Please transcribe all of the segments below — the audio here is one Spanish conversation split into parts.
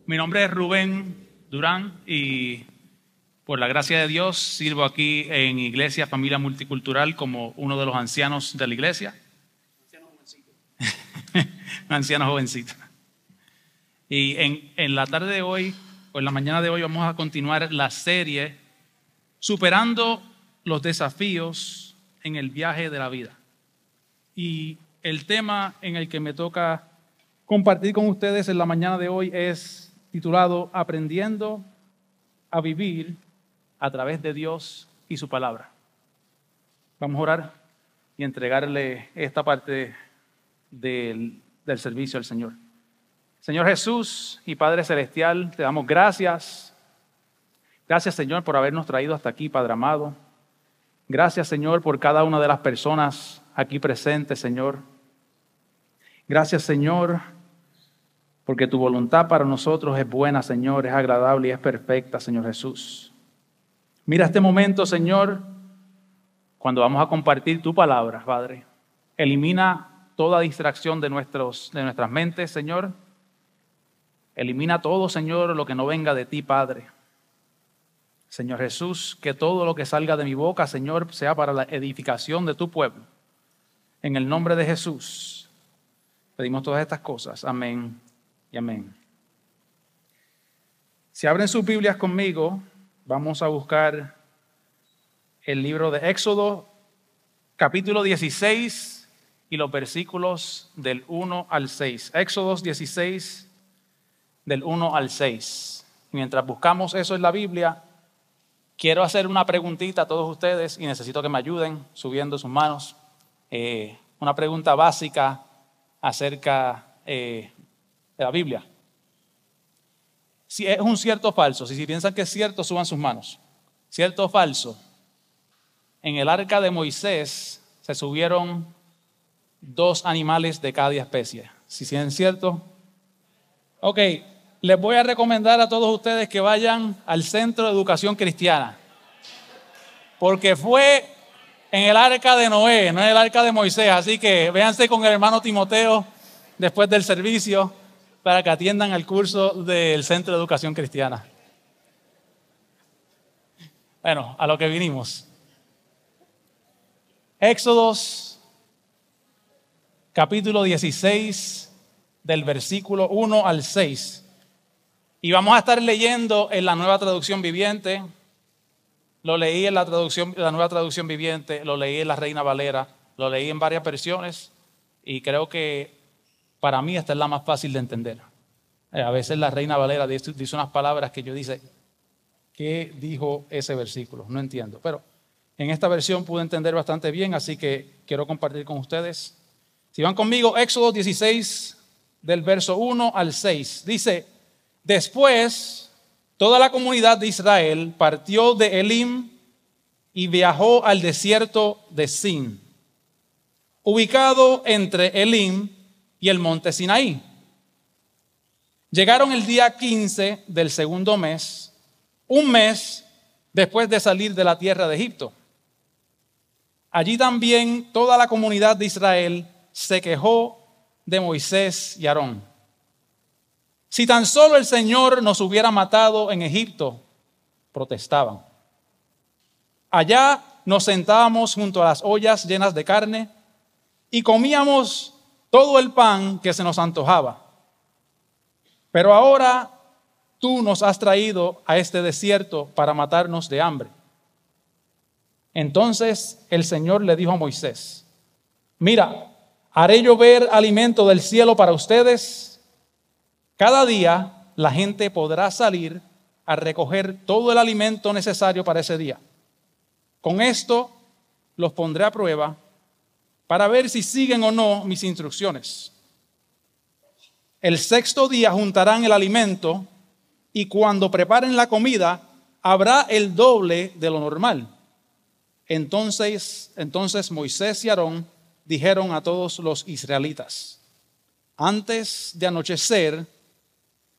Mi nombre es Rubén Durán y por la gracia de Dios sirvo aquí en Iglesia Familia Multicultural como uno de los ancianos de la iglesia. Anciano jovencito. Un anciano jovencito. Y en la tarde de hoy, o en la mañana de hoy, vamos a continuar la serie Superando los desafíos en el viaje de la vida. Y el tema en el que me toca compartir con ustedes en la mañana de hoy es titulado Aprendiendo a vivir a través de Dios y su palabra. Vamos a orar y entregarle esta parte del servicio al Señor. Señor Jesús y Padre Celestial, te damos gracias. Gracias, Señor, por habernos traído hasta aquí, Padre amado. Gracias, Señor, por cada una de las personas aquí presentes, Señor. Gracias, Señor, porque tu voluntad para nosotros es buena, Señor, es agradable y es perfecta, Señor Jesús. Mira este momento, Señor, cuando vamos a compartir tu palabra, Padre. Elimina toda distracción de nuestras mentes, Señor. Elimina todo, Señor, lo que no venga de ti, Padre. Señor Jesús, que todo lo que salga de mi boca, Señor, sea para la edificación de tu pueblo. En el nombre de Jesús, pedimos todas estas cosas. Amén y amén. Si abren sus Biblias conmigo, vamos a buscar el libro de Éxodo, capítulo 16 y los versículos del 1 al 6. Éxodo 16, del 1 al 6. Mientras buscamos eso en la Biblia, quiero hacer una preguntita a todos ustedes y necesito que me ayuden subiendo sus manos. Una pregunta básica acerca de la Biblia. Si es un cierto o falso, si piensan que es cierto, suban sus manos. ¿Cierto o falso? En el arca de Moisés se subieron 2 animales de cada especie. Si es cierto. Ok. Les voy a recomendar a todos ustedes que vayan al Centro de Educación Cristiana. Porque fue en el arca de Noé, no en el arca de Moisés. Así que véanse con el hermano Timoteo después del servicio para que atiendan al curso del Centro de Educación Cristiana. Bueno, a lo que vinimos. Éxodos, capítulo 16, del versículo 1 al 6. Y vamos a estar leyendo en la Nueva Traducción Viviente. Lo leí en la Nueva Traducción Viviente, lo leí en la Reina Valera, lo leí en varias versiones y creo que para mí esta es la más fácil de entender. A veces la Reina Valera dice unas palabras que yo dice, ¿qué dijo ese versículo? No entiendo, pero en esta versión pude entender bastante bien, así que quiero compartir con ustedes. Si van conmigo, Éxodo 16, del verso 1 al 6, dice: Después, toda la comunidad de Israel partió de Elim y viajó al desierto de Sin, ubicado entre Elim y el monte Sinaí. Llegaron el día 15 del segundo mes, un mes después de salir de la tierra de Egipto. Allí también toda la comunidad de Israel se quejó de Moisés y Aarón. Si tan solo el Señor nos hubiera matado en Egipto, protestaban. Allá nos sentábamos junto a las ollas llenas de carne y comíamos todo el pan que se nos antojaba. Pero ahora tú nos has traído a este desierto para matarnos de hambre. Entonces el Señor le dijo a Moisés: Mira, haré llover alimento del cielo para ustedes. Cada día la gente podrá salir a recoger todo el alimento necesario para ese día. Con esto los pondré a prueba para ver si siguen o no mis instrucciones. El sexto día juntarán el alimento y cuando preparen la comida habrá el doble de lo normal. Entonces Moisés y Aarón dijeron a todos los israelitas: Antes de anochecer,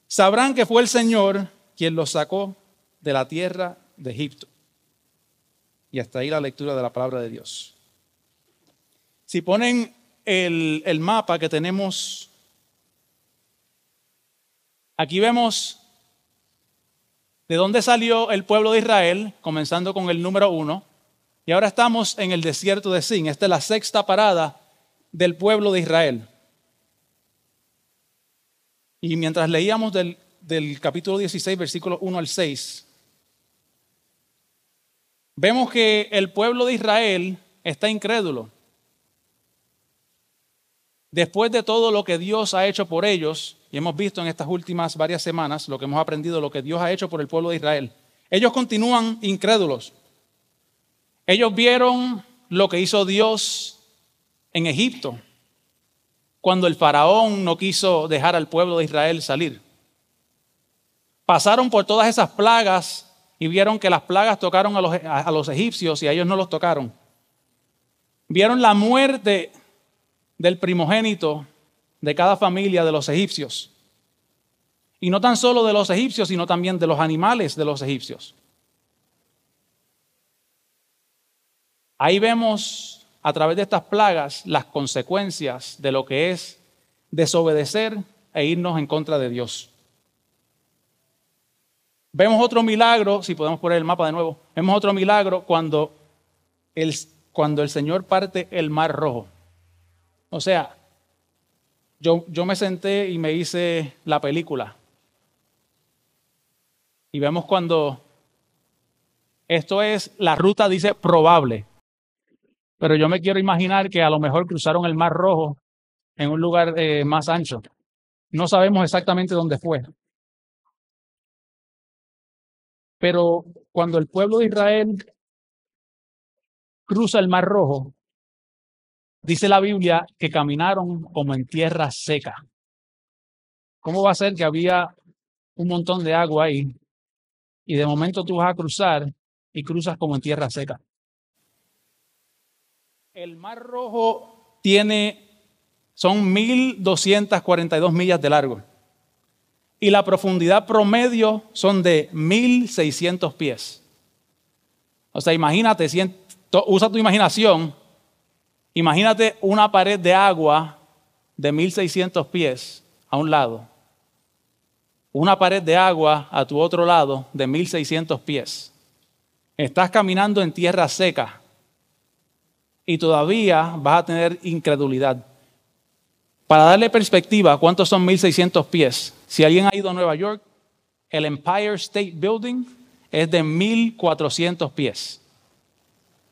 sabrán que fue el Señor quien los sacó de la tierra de Egipto. Y hasta ahí la lectura de la palabra de Dios. Si ponen el mapa que tenemos, aquí vemos ¿De dónde salió el pueblo de Israel? Comenzando con el número 1. Y ahora estamos en el desierto de Sin. Esta es la sexta parada del pueblo de Israel. Y mientras leíamos del capítulo 16, versículos 1 al 6, vemos que el pueblo de Israel está incrédulo. Después de todo lo que Dios ha hecho por ellos, y hemos visto en estas últimas varias semanas lo que hemos aprendido, lo que Dios ha hecho por el pueblo de Israel, ellos continúan incrédulos. Ellos vieron lo que hizo Dios en Egipto, cuando el faraón no quiso dejar al pueblo de Israel salir. Pasaron por todas esas plagas y vieron que las plagas tocaron a los egipcios y a ellos no los tocaron. Vieron la muerte del primogénito de cada familia de los egipcios. Y no tan solo de los egipcios, sino también de los animales de los egipcios. Ahí vemos a través de estas plagas las consecuencias de lo que es desobedecer e irnos en contra de Dios. Vemos otro milagro, si podemos poner el mapa de nuevo, vemos otro milagro cuando el Señor parte el Mar Rojo. O sea, yo me senté y me hice la película. Y vemos cuando esto es, la ruta dice probable. Pero yo me quiero imaginar que a lo mejor cruzaron el Mar Rojo en un lugar más ancho. No sabemos exactamente dónde fue. Pero cuando el pueblo de Israel cruza el Mar Rojo, dice la Biblia que caminaron como en tierra seca. ¿Cómo va a ser que había un montón de agua ahí y de momento tú vas a cruzar y cruzas como en tierra seca? El Mar Rojo son 1,242 millas de largo y la profundidad promedio son de 1,600 pies. O sea, imagínate, usa tu imaginación, imagínate una pared de agua de 1,600 pies a un lado, una pared de agua a tu otro lado de 1,600 pies. Estás caminando en tierra seca. Y todavía vas a tener incredulidad. Para darle perspectiva, ¿cuántos son 1,600 pies? Si alguien ha ido a Nueva York, el Empire State Building es de 1,400 pies.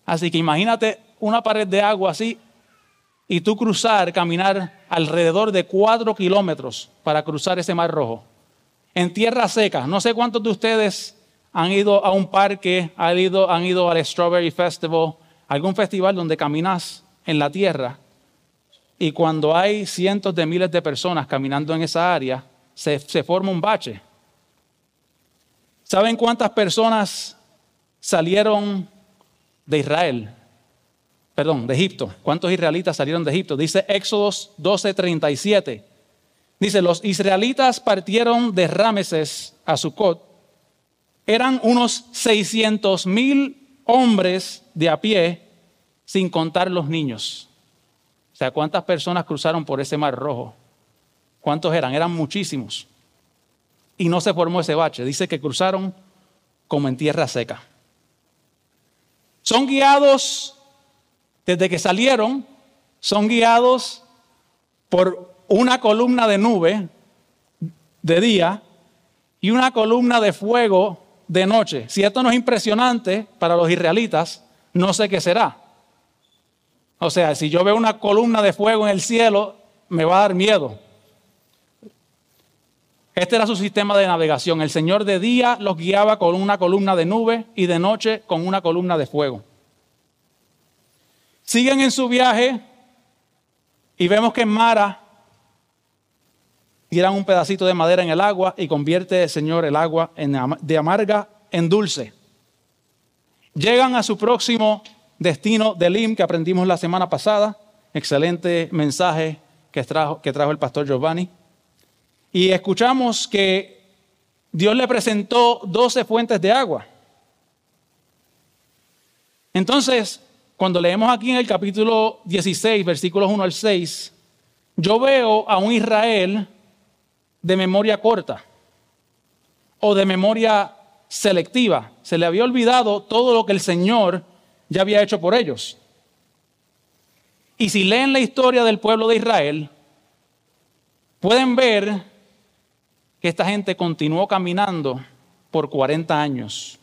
Así que imagínate una pared de agua así y tú caminar alrededor de 4 kilómetros para cruzar ese Mar Rojo. En tierra seca. No sé cuántos de ustedes han ido a un parque, han ido al Strawberry Festival, algún festival donde caminas en la tierra y cuando hay cientos de miles de personas caminando en esa área, se forma un bache. ¿Saben cuántas personas salieron de Israel? Perdón, de Egipto. ¿Cuántos israelitas salieron de Egipto? Dice Éxodos 12:37. Dice, los israelitas partieron de Rameses a Sucot. Eran unos 600,000 hombres de a pie, sin contar los niños. O sea, ¿cuántas personas cruzaron por ese Mar Rojo? ¿Cuántos eran? Eran muchísimos. Y no se formó ese bache. Dice que cruzaron como en tierra seca. Son guiados, desde que salieron, son guiados por una columna de nube de día y una columna de fuego de noche. Si esto no es impresionante para los israelitas, no sé qué será. O sea, si yo veo una columna de fuego en el cielo, me va a dar miedo. Este era su sistema de navegación. El Señor de día los guiaba con una columna de nube y de noche con una columna de fuego. Siguen en su viaje y vemos que en Mara tiran un pedacito de madera en el agua y convierte el Señor el agua de amarga en dulce. Llegan a su próximo destino de Elim, que aprendimos la semana pasada. Excelente mensaje que trajo el pastor Giovanni. Y escuchamos que Dios le presentó 12 fuentes de agua. Entonces, cuando leemos aquí en el capítulo 16, versículos 1 al 6, yo veo a un Israel de memoria corta o de memoria selectiva. Se le había olvidado todo lo que el Señor ya había hecho por ellos. Y si leen la historia del pueblo de Israel, pueden ver que esta gente continuó caminando por 40 años.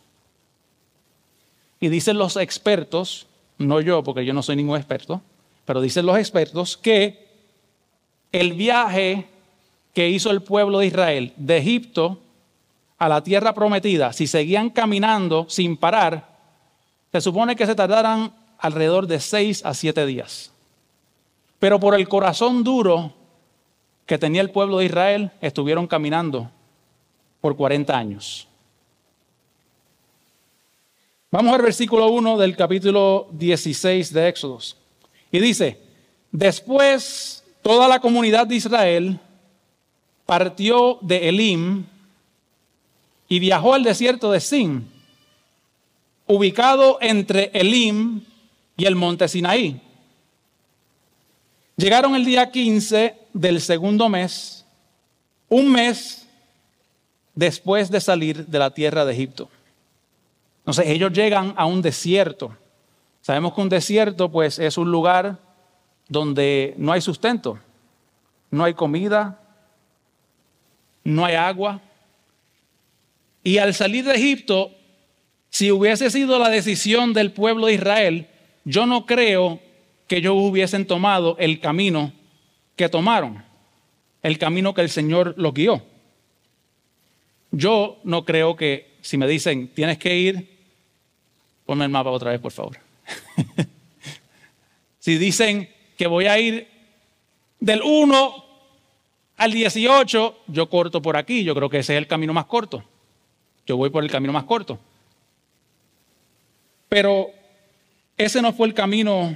Y dicen los expertos, no yo porque yo no soy ningún experto, pero dicen los expertos que el viaje que hizo el pueblo de Israel de Egipto a la tierra prometida, si seguían caminando sin parar, se supone que se tardaran alrededor de 6 a 7 días. Pero por el corazón duro que tenía el pueblo de Israel, estuvieron caminando por 40 años. Vamos al versículo 1 del capítulo 16 de Éxodos. Y dice, después toda la comunidad de Israel partió de Elim y viajó al desierto de Sin, ubicado entre Elim y el monte Sinaí. Llegaron el día 15 del segundo mes, un mes después de salir de la tierra de Egipto. Entonces ellos llegan a un desierto. Sabemos que un desierto pues es un lugar donde no hay sustento, no hay comida, no hay agua. Y al salir de Egipto, si hubiese sido la decisión del pueblo de Israel, yo no creo que ellos hubiesen tomado el camino que tomaron, el camino que el Señor los guió. Yo no creo que si me dicen tienes que ir, ponme el mapa otra vez por favor. Si dicen que voy a ir del 1 al 18, yo corto por aquí, yo creo que ese es el camino más corto. Yo voy por el camino más corto. Pero ese no fue el camino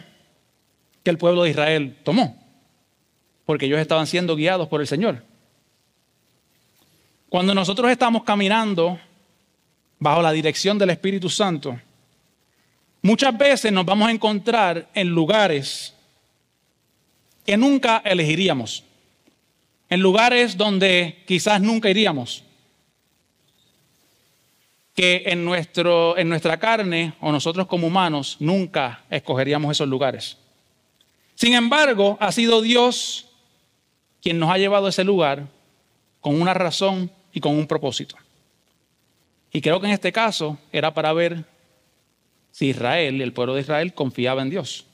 que el pueblo de Israel tomó, porque ellos estaban siendo guiados por el Señor. Cuando nosotros estamos caminando bajo la dirección del Espíritu Santo, muchas veces nos vamos a encontrar en lugares que nunca elegiríamos, en lugares donde quizás nunca iríamos, que en nuestra carne o nosotros como humanos nunca escogeríamos esos lugares. Sin embargo, ha sido Dios quien nos ha llevado a ese lugar con una razón y con un propósito. Y creo que en este caso era para ver si Israel, el pueblo de Israel, confiaba en Dios.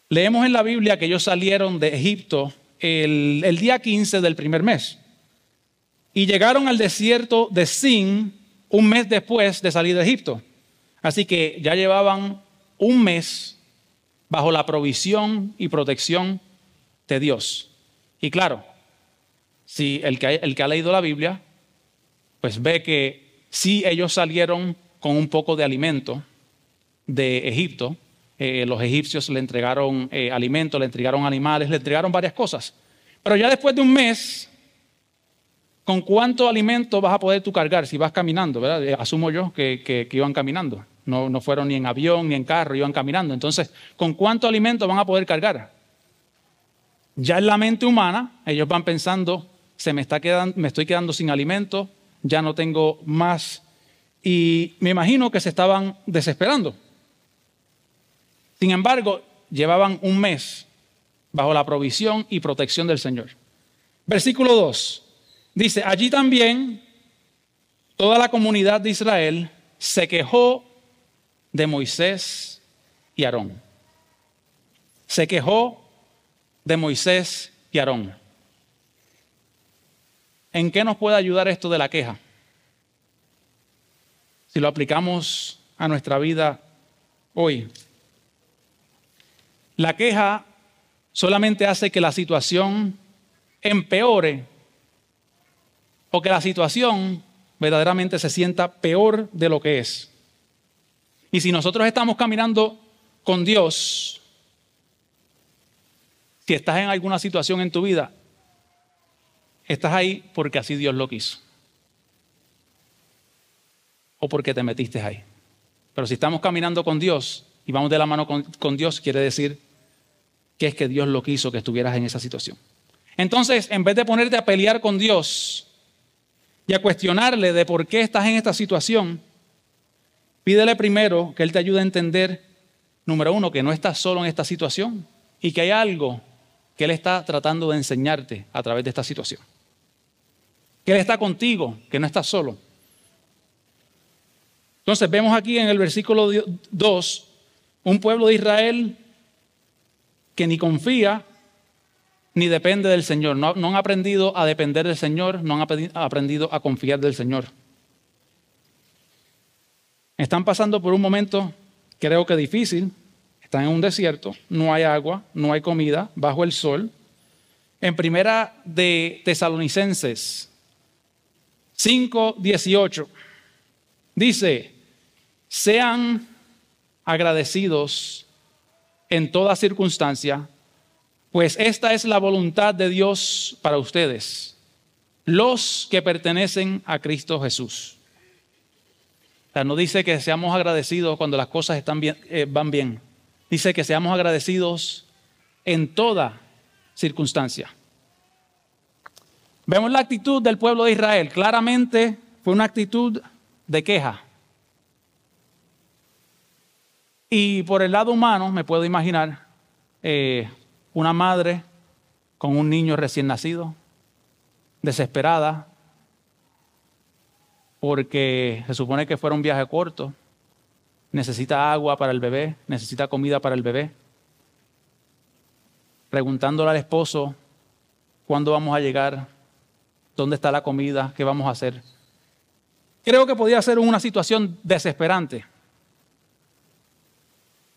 Leemos en la Biblia que ellos salieron de Egipto el día 15 del primer mes y llegaron al desierto de Sin un mes después de salir de Egipto. Así que ya llevaban un mes bajo la provisión y protección de Dios. Y claro, si el que ha leído la Biblia, pues ve que sí ellos salieron con un poco de alimento de Egipto. Los egipcios le entregaron alimento, le entregaron animales, le entregaron varias cosas. Pero ya después de un mes, ¿con cuánto alimento vas a poder tú cargar si vas caminando? ¿Verdad? Asumo yo que iban caminando. No fueron ni en avión ni en carro, iban caminando. Entonces, ¿con cuánto alimento van a poder cargar? Ya en la mente humana, ellos van pensando, me estoy quedando sin alimento, ya no tengo más. Y me imagino que se estaban desesperando. Sin embargo, llevaban un mes bajo la provisión y protección del Señor. Versículo 2. Dice, allí también toda la comunidad de Israel se quejó de Moisés y Aarón. Se quejó de Moisés y Aarón. ¿En qué nos puede ayudar esto de la queja? Si lo aplicamos a nuestra vida hoy. La queja solamente hace que la situación empeore o que la situación verdaderamente se sienta peor de lo que es. Y si nosotros estamos caminando con Dios, si estás en alguna situación en tu vida, estás ahí porque así Dios lo quiso. O porque te metiste ahí. Pero si estamos caminando con Dios y vamos de la mano con Dios, quiere decir que es que Dios lo quiso que estuvieras en esa situación. Entonces, en vez de ponerte a pelear con Dios, y a cuestionarle de por qué estás en esta situación, pídele primero que Él te ayude a entender, número uno, que no estás solo en esta situación y que hay algo que Él está tratando de enseñarte a través de esta situación. Que Él está contigo, que no estás solo. Entonces vemos aquí en el versículo 2, un pueblo de Israel que ni confía ni depende del Señor. No han aprendido a depender del Señor, no han aprendido a confiar del Señor. Están pasando por un momento, creo que difícil. Están en un desierto, no hay agua, no hay comida, bajo el sol. En primera de Tesalonicenses 5:18 dice: sean agradecidos en toda circunstancia, pues esta es la voluntad de Dios para ustedes, los que pertenecen a Cristo Jesús. O sea, no dice que seamos agradecidos cuando las cosas van bien. Dice que seamos agradecidos en toda circunstancia. Vemos la actitud del pueblo de Israel. Claramente fue una actitud de queja. Y por el lado humano me puedo imaginar una madre con un niño recién nacido, desesperada, porque se supone que fuera un viaje corto. Necesita agua para el bebé, necesita comida para el bebé. Preguntándole al esposo, ¿cuándo vamos a llegar? ¿Dónde está la comida? ¿Qué vamos a hacer? Creo que podía ser una situación desesperante.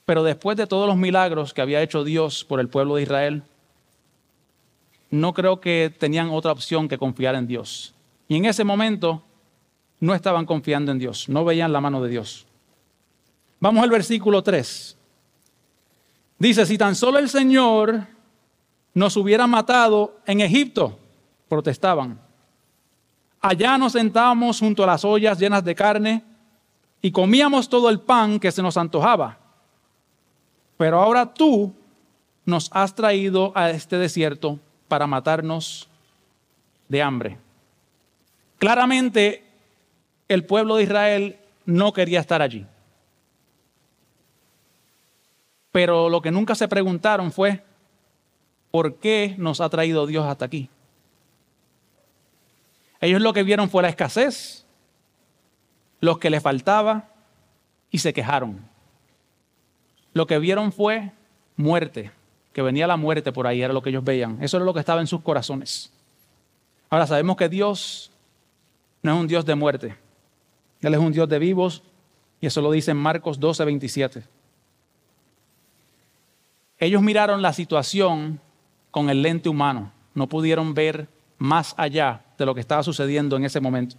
Pero después de todos los milagros que había hecho Dios por el pueblo de Israel, no creo que tenían otra opción que confiar en Dios. Y en ese momento no estaban confiando en Dios, no veían la mano de Dios. Vamos al versículo 3. Dice: si tan solo el Señor nos hubiera matado en Egipto, protestaban. Allá nos sentábamos junto a las ollas llenas de carne y comíamos todo el pan que se nos antojaba. Pero ahora tú nos has traído a este desierto para matarnos de hambre. Claramente, el pueblo de Israel no quería estar allí. Pero lo que nunca se preguntaron fue, ¿por qué nos ha traído Dios hasta aquí? Ellos lo que vieron fue la escasez, lo que les faltaba, y se quejaron. Lo que vieron fue muerte, que venía la muerte por ahí, era lo que ellos veían. Eso era lo que estaba en sus corazones. Ahora sabemos que Dios no es un Dios de muerte. Él es un Dios de vivos, y eso lo dice en Marcos 12:27. Ellos miraron la situación con el lente humano. No pudieron ver más allá de lo que estaba sucediendo en ese momento.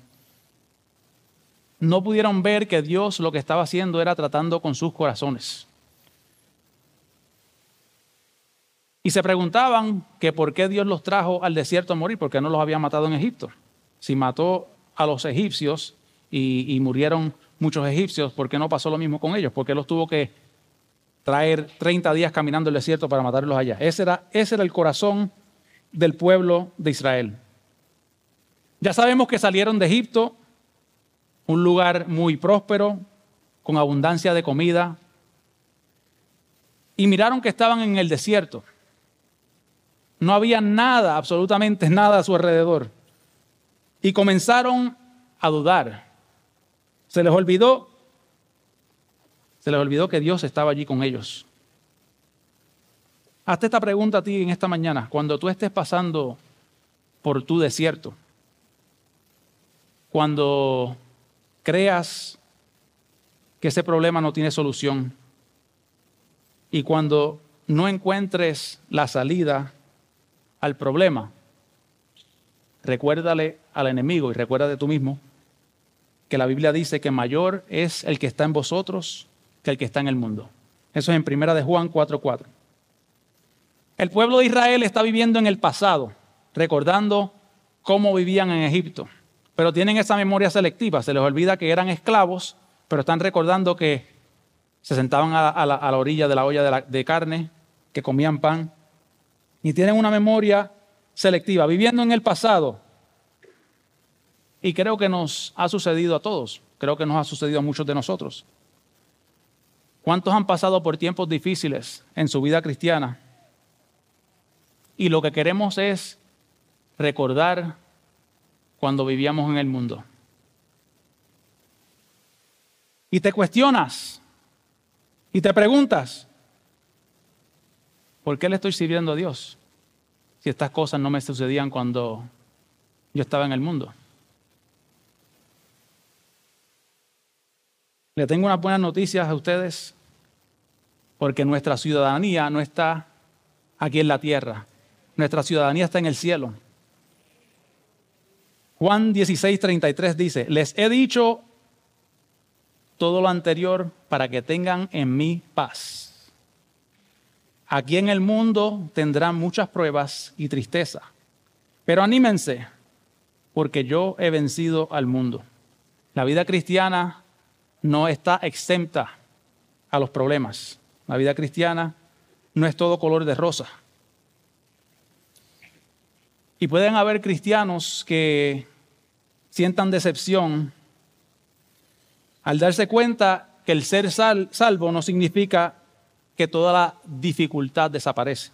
No pudieron ver que Dios lo que estaba haciendo era tratando con sus corazones. Y se preguntaban que por qué Dios los trajo al desierto a morir, porque no los había matado en Egipto. Si mató a los egipcios y murieron muchos egipcios, ¿por qué no pasó lo mismo con ellos? ¿Por qué los tuvo que traer 30 días caminando el desierto para matarlos allá? Ese era el corazón del pueblo de Israel. Ya sabemos que salieron de Egipto, un lugar muy próspero, con abundancia de comida, y miraron que estaban en el desierto. No había nada, absolutamente nada a su alrededor. Y comenzaron a dudar. Se les olvidó que Dios estaba allí con ellos. Hazte esta pregunta a ti en esta mañana. Cuando tú estés pasando por tu desierto, cuando creas que ese problema no tiene solución y cuando no encuentres la salida al problema, recuérdale al enemigo y recuérdate tú mismo que la Biblia dice que mayor es el que está en vosotros que el que está en el mundo. Eso es en 1 de Juan 4:4. El pueblo de Israel está viviendo en el pasado, recordando cómo vivían en Egipto, pero tienen esa memoria selectiva. Se les olvida que eran esclavos, pero están recordando que se sentaban a la orilla de la olla de carne, que comían pan, y tienen una memoria selectiva, viviendo en el pasado. Y creo que nos ha sucedido a todos. Creo que nos ha sucedido a muchos de nosotros. ¿Cuántos han pasado por tiempos difíciles en su vida cristiana? Y lo que queremos es recordar cuando vivíamos en el mundo. Y te cuestionas y te preguntas, ¿por qué le estoy sirviendo a Dios si estas cosas no me sucedían cuando yo estaba en el mundo? Le tengo unas buenas noticias a ustedes, porque nuestra ciudadanía no está aquí en la tierra. Nuestra ciudadanía está en el cielo. Juan 16:33 dice, les he dicho todo lo anterior para que tengan en mí paz. Aquí en el mundo tendrán muchas pruebas y tristeza, pero anímense, porque yo he vencido al mundo. La vida cristiana no está exenta a los problemas. La vida cristiana no es todo color de rosa. Y pueden haber cristianos que sientan decepción al darse cuenta que el ser salvo no significa que toda la dificultad desaparece.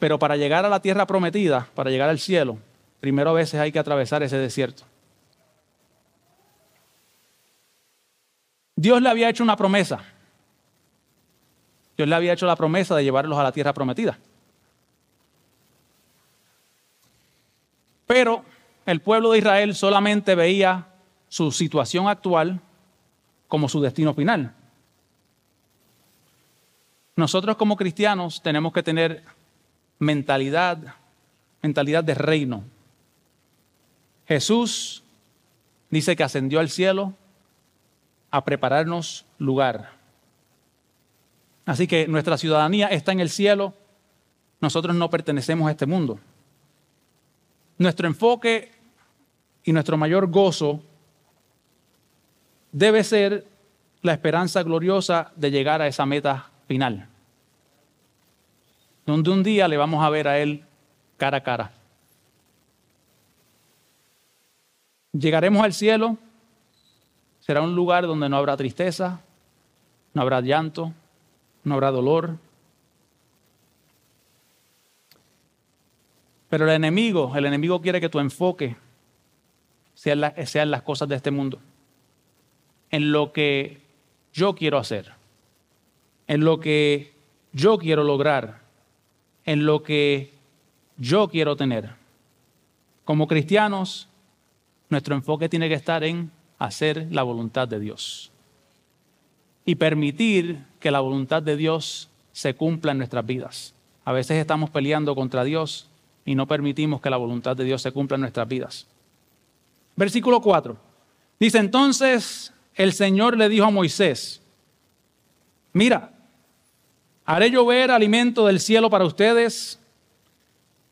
Pero para llegar a la tierra prometida, para llegar al cielo, primero a veces hay que atravesar ese desierto. Dios le había hecho una promesa. Dios le había hecho la promesa de llevarlos a la tierra prometida. Pero el pueblo de Israel solamente veía su situación actual como su destino final. Nosotros como cristianos tenemos que tener mentalidad de reino. Jesús dice que ascendió al cielo a prepararnos lugar. Así que nuestra ciudadanía está en el cielo. Nosotros no pertenecemos a este mundo. Nuestro enfoque y nuestro mayor gozo debe ser la esperanza gloriosa de llegar a esa meta final, donde un día le vamos a ver a Él cara a cara. Llegaremos al cielo. Será un lugar donde no habrá tristeza, no habrá llanto, no habrá dolor. Pero el enemigo quiere que tu enfoque sean las cosas de este mundo, en lo que yo quiero hacer, en lo que yo quiero lograr, en lo que yo quiero tener. Como cristianos, nuestro enfoque tiene que estar en hacer la voluntad de Dios y permitir que la voluntad de Dios se cumpla en nuestras vidas. A veces estamos peleando contra Dios y no permitimos que la voluntad de Dios se cumpla en nuestras vidas. Versículo 4. Dice, entonces el Señor le dijo a Moisés, mira, haré llover alimento del cielo para ustedes.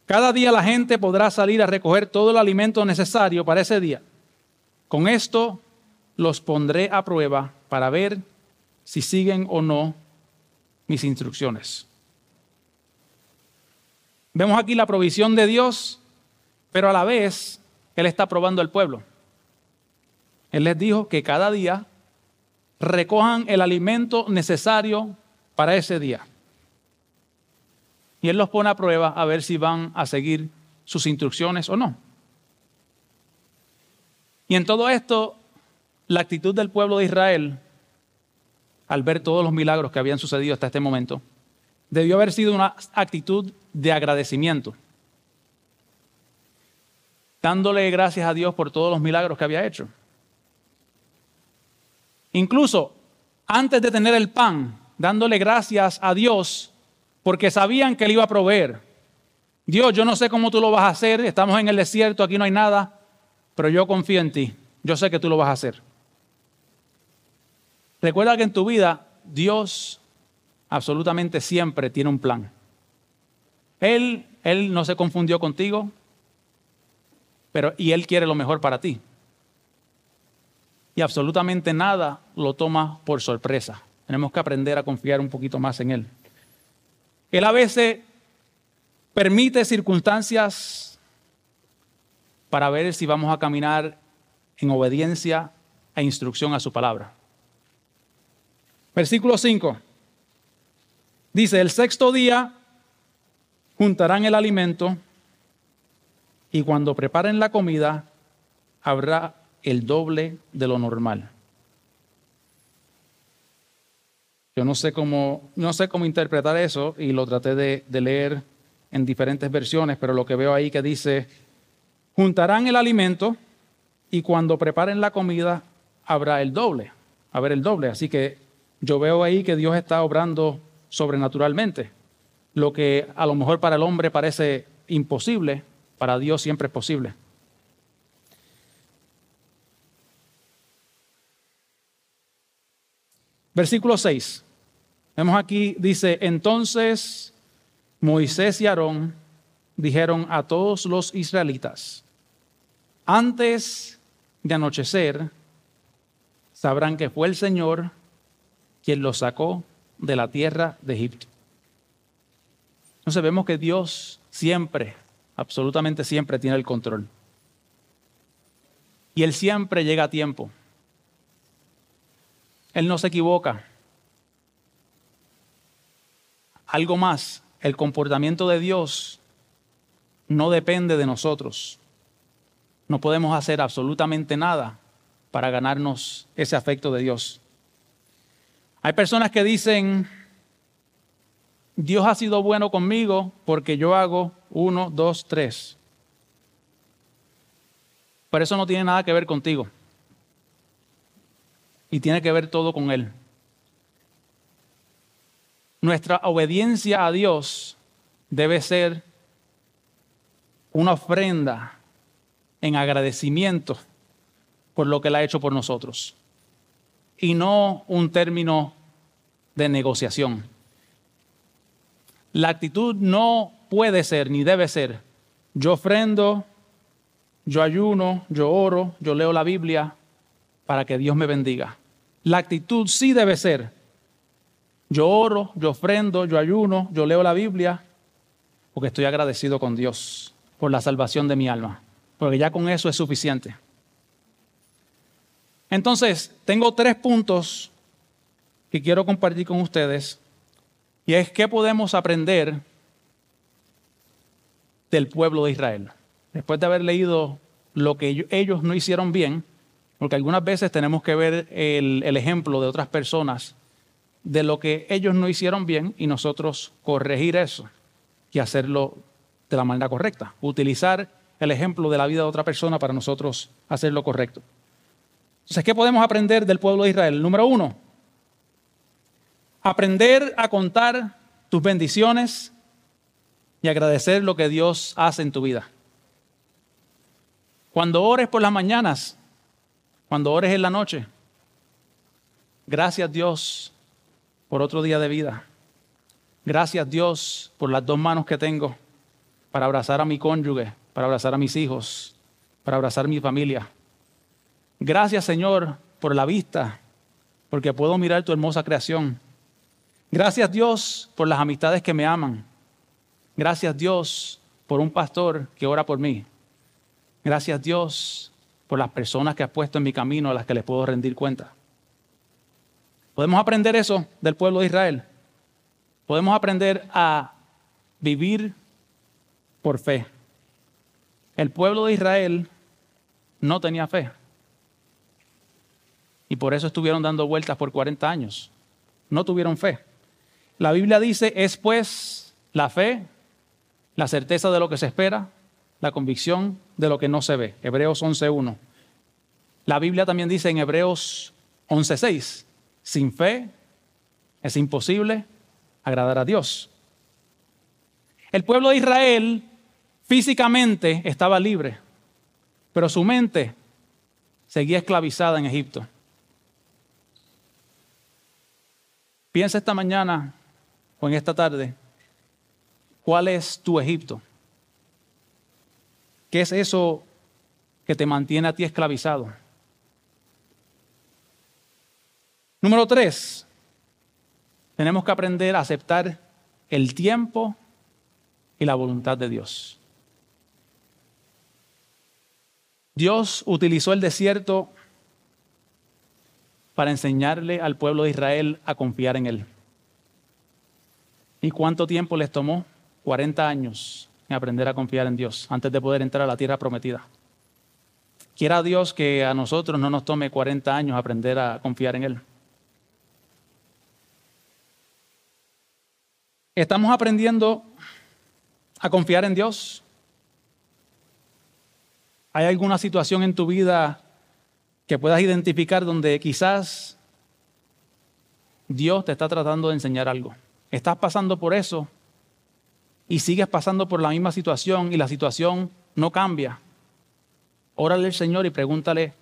Cada día la gente podrá salir a recoger todo el alimento necesario para ese día. Con esto los pondré a prueba para ver si siguen o no mis instrucciones. Vemos aquí la provisión de Dios, pero a la vez Él está probando al pueblo. Él les dijo que cada día recojan el alimento necesario para ese día. Y Él los pone a prueba a ver si van a seguir sus instrucciones o no. Y en todo esto, la actitud del pueblo de Israel, al ver todos los milagros que habían sucedido hasta este momento, debió haber sido una actitud de agradecimiento, dándole gracias a Dios por todos los milagros que había hecho. Incluso antes de tener el pan, dándole gracias a Dios porque sabían que Él iba a proveer. Dios, yo no sé cómo tú lo vas a hacer, estamos en el desierto, aquí no hay nada, pero yo confío en ti, yo sé que tú lo vas a hacer. Recuerda que en tu vida Dios absolutamente siempre tiene un plan. Él no se confundió contigo, y Él quiere lo mejor para ti. Y absolutamente nada lo toma por sorpresa. Tenemos que aprender a confiar un poquito más en Él. Él a veces permite circunstancias para ver si vamos a caminar en obediencia e instrucción a su palabra. Versículo 5. Dice, el sexto día juntarán el alimento y cuando preparen la comida habrá el doble de lo normal. Yo no sé cómo interpretar eso y lo traté de leer en diferentes versiones, pero lo que veo ahí que dice, juntarán el alimento y cuando preparen la comida habrá el doble. Así que yo veo ahí que Dios está obrando sobrenaturalmente. Lo que a lo mejor para el hombre parece imposible, para Dios siempre es posible. Versículo 6. Vemos aquí, dice, entonces Moisés y Aarón dijeron a todos los israelitas, antes de anochecer sabrán que fue el Señor quien los sacó de la tierra de Egipto. Entonces vemos que Dios siempre, absolutamente siempre tiene el control. Y Él siempre llega a tiempo. Él no se equivoca. Algo más, el comportamiento de Dios no depende de nosotros. No podemos hacer absolutamente nada para ganarnos ese afecto de Dios. Hay personas que dicen, Dios ha sido bueno conmigo porque yo hago 1, 2, 3. Pero eso no tiene nada que ver contigo. Y tiene que ver todo con Él. Nuestra obediencia a Dios debe ser una ofrenda en agradecimiento por lo que Él ha hecho por nosotros. Y no un término de negociación. La actitud no puede ser ni debe ser, yo ofrendo, yo ayuno, yo oro, yo leo la Biblia para que Dios me bendiga. La actitud sí debe ser, yo oro, yo ofrendo, yo ayuno, yo leo la Biblia porque estoy agradecido con Dios por la salvación de mi alma, porque ya con eso es suficiente. Entonces, tengo 3 puntos que quiero compartir con ustedes y es qué podemos aprender del pueblo de Israel. Después de haber leído lo que ellos no hicieron bien, porque algunas veces tenemos que ver el ejemplo de otras personas de lo que ellos no hicieron bien y nosotros corregir eso y hacerlo de la manera correcta. Utilizar el ejemplo de la vida de otra persona para nosotros hacer lo correcto. Entonces, ¿qué podemos aprender del pueblo de Israel? Número 1, aprender a contar tus bendiciones y agradecer lo que Dios hace en tu vida. Cuando ores por las mañanas, cuando ores en la noche, gracias Dios por otro día de vida. Gracias Dios por las 2 manos que tengo para abrazar a mi cónyuge, para abrazar a mis hijos, para abrazar a mi familia. Gracias Señor por la vista, porque puedo mirar tu hermosa creación. Gracias Dios por las amistades que me aman. Gracias Dios por un pastor que ora por mí. Gracias Dios por las personas que has puesto en mi camino a las que les puedo rendir cuenta. Podemos aprender eso del pueblo de Israel. Podemos aprender a vivir por fe. El pueblo de Israel no tenía fe. Y por eso estuvieron dando vueltas por 40 años. No tuvieron fe. La Biblia dice, es pues la fe, la certeza de lo que se espera, la convicción de lo que no se ve. Hebreos 11:1. La Biblia también dice en Hebreos 11:6, sin fe es imposible agradar a Dios. El pueblo de Israel físicamente estaba libre, pero su mente seguía esclavizada en Egipto. Piensa esta mañana o en esta tarde, ¿cuál es tu Egipto? ¿Qué es eso que te mantiene a ti esclavizado? Número 3, tenemos que aprender a aceptar el tiempo y la voluntad de Dios. Dios utilizó el desierto para enseñarle al pueblo de Israel a confiar en Él. ¿Y cuánto tiempo les tomó? 40 años en aprender a confiar en Dios antes de poder entrar a la tierra prometida. Quiera Dios que a nosotros no nos tome 40 años aprender a confiar en Él. ¿Estamos aprendiendo a confiar en Dios? ¿Hay alguna situación en tu vida que puedas identificar donde quizás Dios te está tratando de enseñar algo? Estás pasando por eso y sigues pasando por la misma situación y la situación no cambia. Órale al Señor y pregúntale,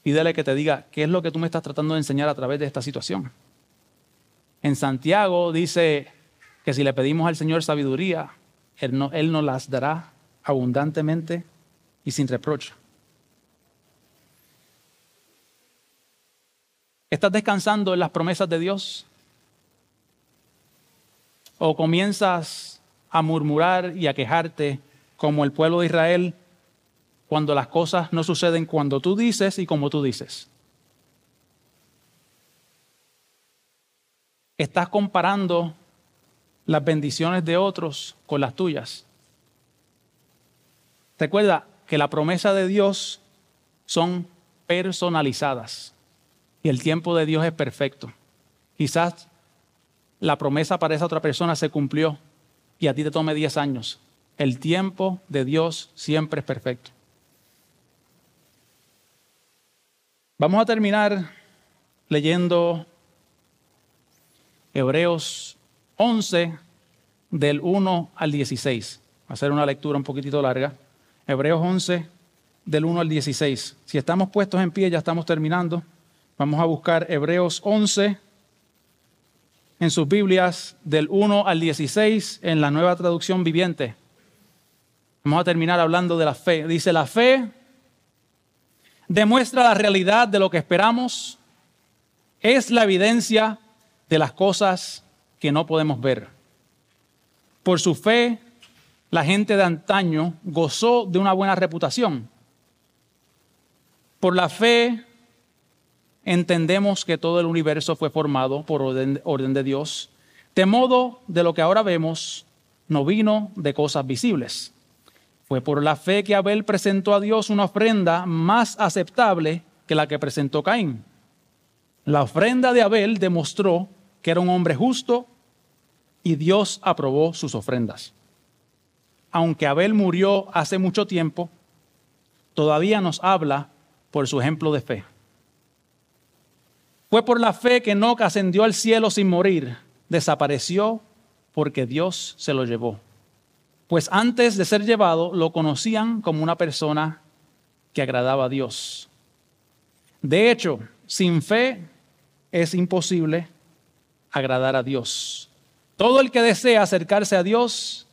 pídele que te diga qué es lo que tú me estás tratando de enseñar a través de esta situación. En Santiago dice que si le pedimos al Señor sabiduría, Él nos las dará abundantemente y sin reproche. ¿Estás descansando en las promesas de Dios? ¿O comienzas a murmurar y a quejarte como el pueblo de Israel cuando las cosas no suceden cuando tú dices y como tú dices? ¿Estás comparando las bendiciones de otros con las tuyas? Recuerda que la promesa de Dios son personalizadas y el tiempo de Dios es perfecto. Quizás la promesa para esa otra persona se cumplió y a ti te tome 10 años. El tiempo de Dios siempre es perfecto. Vamos a terminar leyendo Hebreos 11 del 1 al 16. Va a ser una lectura un poquitito larga. Hebreos 11 del 1 al 16. Si estamos puestos en pie, ya estamos terminando. Vamos a buscar Hebreos 11 en sus Biblias del 1 al 16 en la Nueva Traducción Viviente. Vamos a terminar hablando de la fe. Dice, la fe demuestra la realidad de lo que esperamos. Es la evidencia de las cosas que no podemos ver. Por su fe, la gente de antaño gozó de una buena reputación. Por la fe, entendemos que todo el universo fue formado por orden de Dios, de modo de lo que ahora vemos no vino de cosas visibles. Fue por la fe que Abel presentó a Dios una ofrenda más aceptable que la que presentó Caín. La ofrenda de Abel demostró que era un hombre justo y Dios aprobó sus ofrendas. Aunque Abel murió hace mucho tiempo, todavía nos habla por su ejemplo de fe. Fue por la fe que Enoc ascendió al cielo sin morir. Desapareció porque Dios se lo llevó. Pues antes de ser llevado, lo conocían como una persona que agradaba a Dios. De hecho, sin fe es imposible agradar a Dios. Todo el que desea acercarse a Dios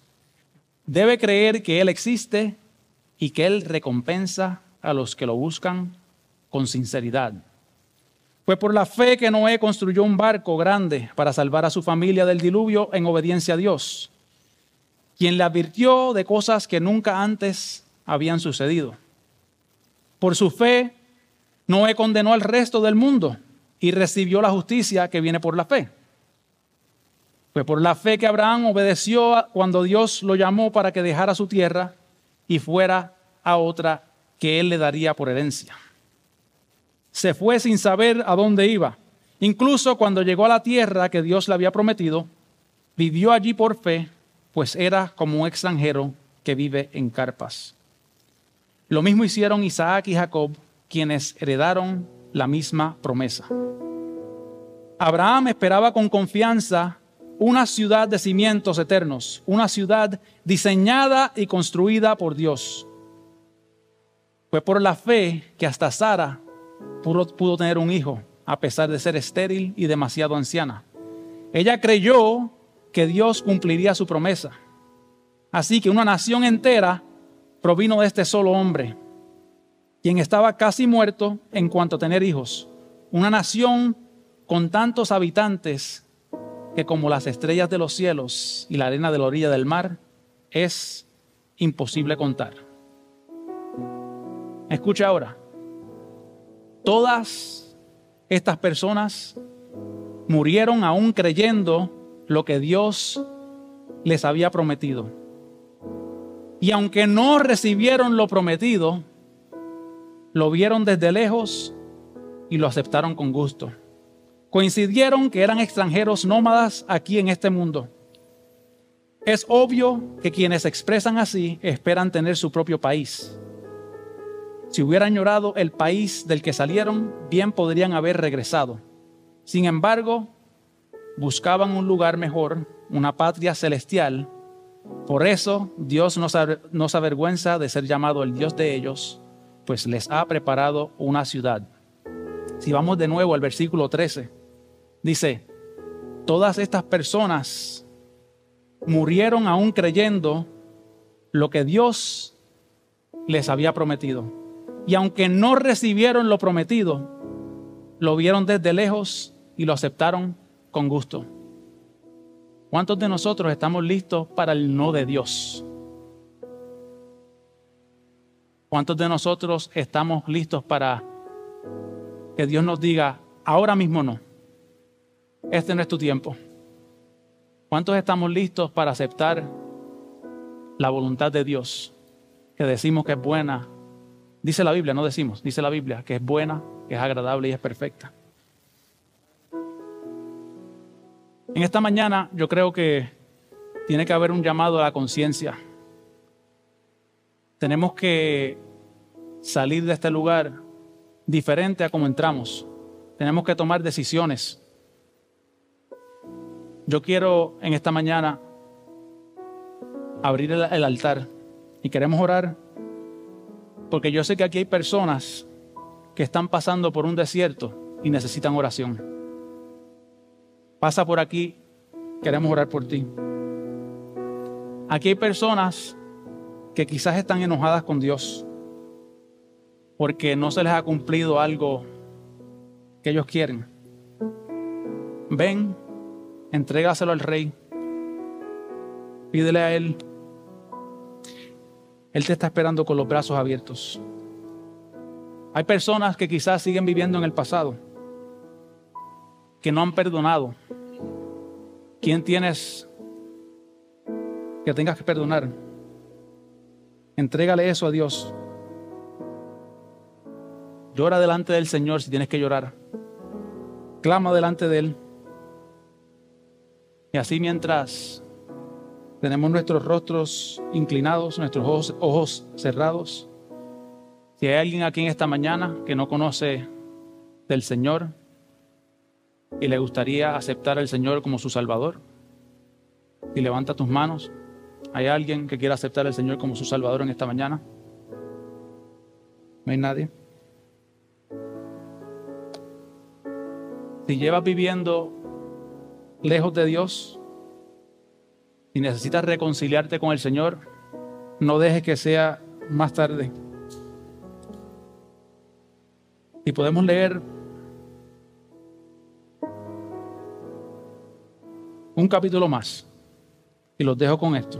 debe creer que Él existe y que Él recompensa a los que lo buscan con sinceridad. Fue por la fe que Noé construyó un barco grande para salvar a su familia del diluvio en obediencia a Dios, quien le advirtió de cosas que nunca antes habían sucedido. Por su fe, Noé condenó al resto del mundo y recibió la justicia que viene por la fe. Fue por la fe que Abraham obedeció cuando Dios lo llamó para que dejara su tierra y fuera a otra que él le daría por herencia. Se fue sin saber a dónde iba. Incluso cuando llegó a la tierra que Dios le había prometido, vivió allí por fe, pues era como un extranjero que vive en carpas. Lo mismo hicieron Isaac y Jacob, quienes heredaron la misma promesa. Abraham esperaba con confianza una ciudad de cimientos eternos, una ciudad diseñada y construida por Dios. Fue por la fe que hasta Sara pudo tener un hijo, a pesar de ser estéril y demasiado anciana. Ella creyó que Dios cumpliría su promesa. Así que una nación entera provino de este solo hombre, quien estaba casi muerto en cuanto a tener hijos. Una nación con tantos habitantes que como las estrellas de los cielos y la arena de la orilla del mar, es imposible contar. Escucha ahora. Todas estas personas murieron aún creyendo lo que Dios les había prometido. Y aunque no recibieron lo prometido, lo vieron desde lejos y lo aceptaron con gusto. Coincidieron que eran extranjeros nómadas aquí en este mundo. Es obvio que quienes se expresan así esperan tener su propio país. Si hubieran añorado el país del que salieron, bien podrían haber regresado. Sin embargo, buscaban un lugar mejor, una patria celestial. Por eso Dios no se avergüenza de ser llamado el Dios de ellos, pues les ha preparado una ciudad. Si vamos de nuevo al versículo 13, dice: todas estas personas murieron aún creyendo lo que Dios les había prometido. Y aunque no recibieron lo prometido, lo vieron desde lejos y lo aceptaron con gusto. ¿Cuántos de nosotros estamos listos para el no de Dios? ¿Cuántos de nosotros estamos listos para que Dios nos diga, ahora mismo no? Este no es tu tiempo. ¿Cuántos estamos listos para aceptar la voluntad de Dios? Que decimos que es buena. Dice la Biblia, no decimos, dice la Biblia que es buena, que es agradable y es perfecta. En esta mañana yo creo que tiene que haber un llamado a la conciencia. Tenemos que salir de este lugar diferente a como entramos. Tenemos que tomar decisiones. Yo quiero en esta mañana abrir el altar y queremos orar, porque yo sé que aquí hay personas que están pasando por un desierto y necesitan oración. Pasa por aquí, queremos orar por ti. Aquí hay personas que quizás están enojadas con Dios porque no se les ha cumplido algo que ellos quieren. Ven, entrégaselo al Rey. Pídele a Él. Él te está esperando con los brazos abiertos. Hay personas que quizás siguen viviendo en el pasado, que no han perdonado. ¿Quién tienes que tengas que perdonar? Entrégale eso a Dios. Llora delante del Señor si tienes que llorar. Clama delante de Él. Y así mientras tenemos nuestros rostros inclinados, nuestros ojos cerrados, si hay alguien aquí en esta mañana que no conoce del Señor y le gustaría aceptar al Señor como su Salvador, y levanta tus manos. ¿Hay alguien que quiera aceptar al Señor como su Salvador en esta mañana? ¿No hay nadie? Si llevas viviendo lejos de Dios, si necesitas reconciliarte con el Señor, no dejes que sea más tarde. Y podemos leer un capítulo más. Y los dejo con esto.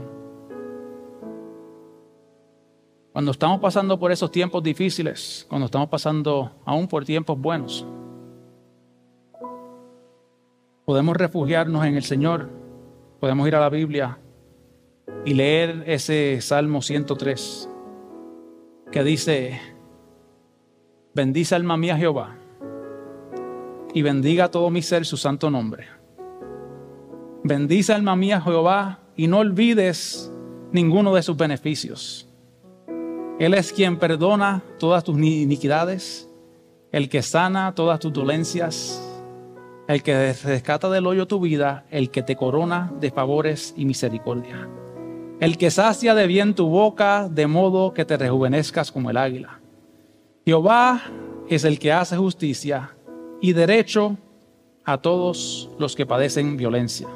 Cuando estamos pasando por esos tiempos difíciles, cuando estamos pasando aún por tiempos buenos, podemos refugiarnos en el Señor. Podemos ir a la Biblia y leer ese Salmo 103 que dice: bendice alma mía Jehová y bendiga todo mi ser su santo nombre. Bendice alma mía Jehová y no olvides ninguno de sus beneficios. Él es quien perdona todas tus iniquidades, el que sana todas tus dolencias, el que rescata del hoyo tu vida, el que te corona de favores y misericordia, el que sacia de bien tu boca, de modo que te rejuvenezcas como el águila. Jehová es el que hace justicia y derecho a todos los que padecen violencia.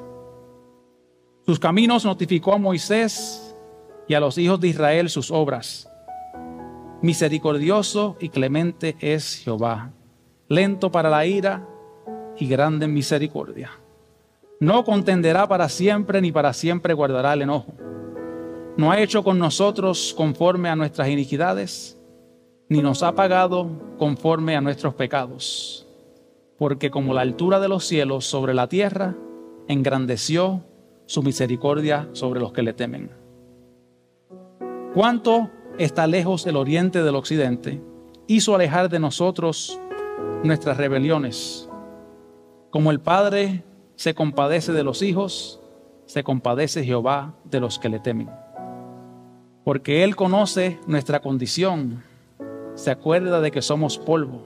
Sus caminos notificó a Moisés y a los hijos de Israel sus obras. Misericordioso y clemente es Jehová, lento para la ira y grande en misericordia. No contenderá para siempre, ni para siempre guardará el enojo. No ha hecho con nosotros conforme a nuestras iniquidades, ni nos ha pagado conforme a nuestros pecados, porque como la altura de los cielos sobre la tierra, engrandeció su misericordia sobre los que le temen. Cuánto está lejos el oriente del occidente, hizo alejar de nosotros nuestras rebeliones. Como el Padre se compadece de los hijos, se compadece Jehová de los que le temen. Porque Él conoce nuestra condición, se acuerda de que somos polvo.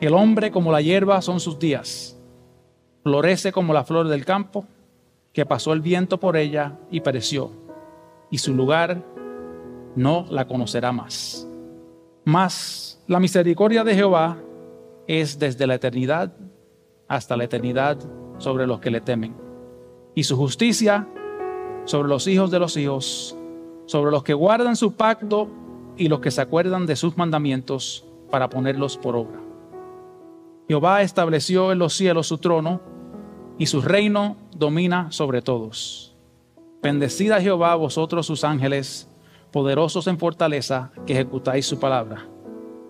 El hombre como la hierba son sus días, florece como la flor del campo, que pasó el viento por ella y pereció, y su lugar no la conocerá más. Mas la misericordia de Jehová es desde la eternidad hasta la eternidad sobre los que le temen, y su justicia sobre los hijos de los hijos, sobre los que guardan su pacto y los que se acuerdan de sus mandamientos para ponerlos por obra. Jehová estableció en los cielos su trono, y su reino domina sobre todos. Bendecid a Jehová vosotros sus ángeles, poderosos en fortaleza, que ejecutáis su palabra,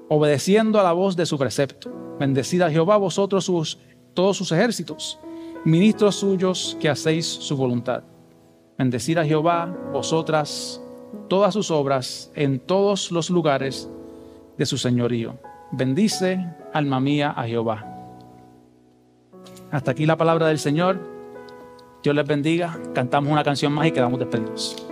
obedeciendo a la voz de su precepto. Bendecid a Jehová vosotros todos sus ejércitos, ministros suyos que hacéis su voluntad. Bendecid a Jehová vosotras todas sus obras en todos los lugares de su señorío. Bendice, alma mía, a Jehová. Hasta aquí la palabra del Señor. Dios les bendiga. Cantamos una canción más y quedamos despedidos.